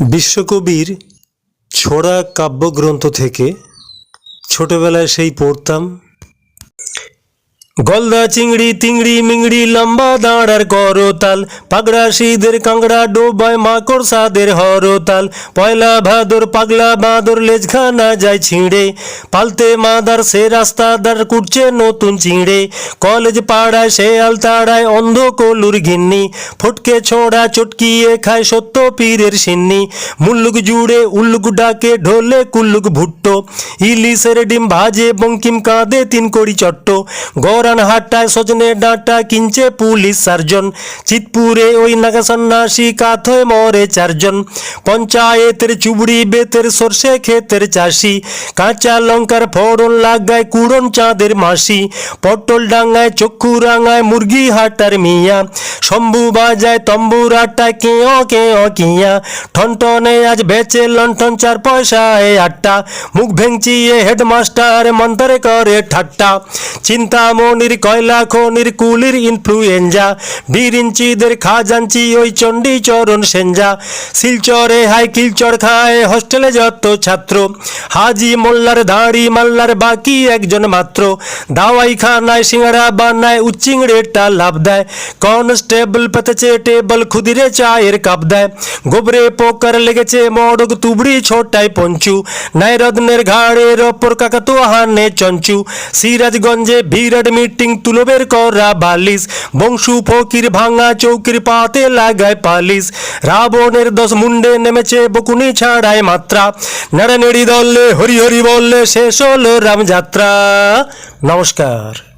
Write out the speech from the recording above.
বিশ্বকবির ছোড়া কাব্যগ্রন্থ থেকে ছোটবেলায় সেই পড়তাম। গলদা চিংড়ি তিংড়ি মিংড়ি লম্বা দাঁড়ার করতাল, পাগড়া শীদের কাংড়া ডোবায় মাকড় সাদের হরতাল, পয়লা ভাদর পাগলা বাঁদর লেজখানা যায় ছিঁড়ে, পালতে মাদার সে রাস্তাদার কুটছে নতুন চিঁড়ে, কলেজ পাড়ায় সে আলতাড়ায় অন্ধ কলুর ঘিন্নি, ফটকে ছোড়া চটকিয়ে খায় সত্য পীরের সিন্নি, মুল্লুক জুড়ে উল্লুক ডাকে ঢোলে কুল্লুক ভুট্টো, ইলিশের ডিম ভাজে বঙ্কিম কাঁদে তিন কড়ি চট্ট, গরান হাটায় সজনে ডাঁটা কিনছে পুলিশ সার্জন, চিতপুরে ওই নাগা সন্ন্যাসী কাথয় মরে চারজন, পঞ্চায়েতের চুবড়ি বেতের সর্ষে ক্ষেতের চাষি, কাঁচা লঙ্কার ফোড়ন লাগায় কুড়ন চাঁদের মাসি, পটল ডাঙায় চক্ষু রাঙায় মুরগি হাটার মিয়া, শম্ভু বাজায় তম্বুরাটায় কেঁয় কেঁয় কিয়া, ঠনটনে আজ বেচে লণ্ঠন 4 পয়সায় 8টা, মুখ ভেঙচিয়ে হেডমাস্টার মন্তরে করে ঠাট্টা, চিন্তামণির কয়লা খনির কুলির ইনফ্লুয়েঞ্জা, বিরিঞ্চিদের খাজাঞ্চি ওই চণ্ডী চরণ সেঞ্জা, শিলচরে হাই কিলচর খায় হোস্টেলে যত ছাত্র, হাজি মোল্লার দাড়ি মাল্লার বাকি একজন মাত্র, দাওয়াই খানায় সিঙ্গারা বানায় উচ্চিংড়েটা লাভ দেয়, কনস্টেবল পেতেছে টেবল ক্ষুদিরে চায়ের কাপ দেয়, গোবরে পোকার লেগেছে মড়ক তুবড়ি ছোটায় পঞ্চু, নাইরত্নের ঘাড়ের ওপর কাকাতুয়া হানে চঞ্চু, সিরাজগঞ্জে বিরাট মিটিং তুলবের করা বালিশ, বংশু ফকির ভাঙা চৌকির পাতে লাগায় পালিশ, রাবণের 10 মুন্ডে নেমেছে বকুনি ছাড়ায় মাত্রা, নেড়ানেড়ি দলে হরি হরি বললে শেষ হলো রামযাত্রা। নমস্কার।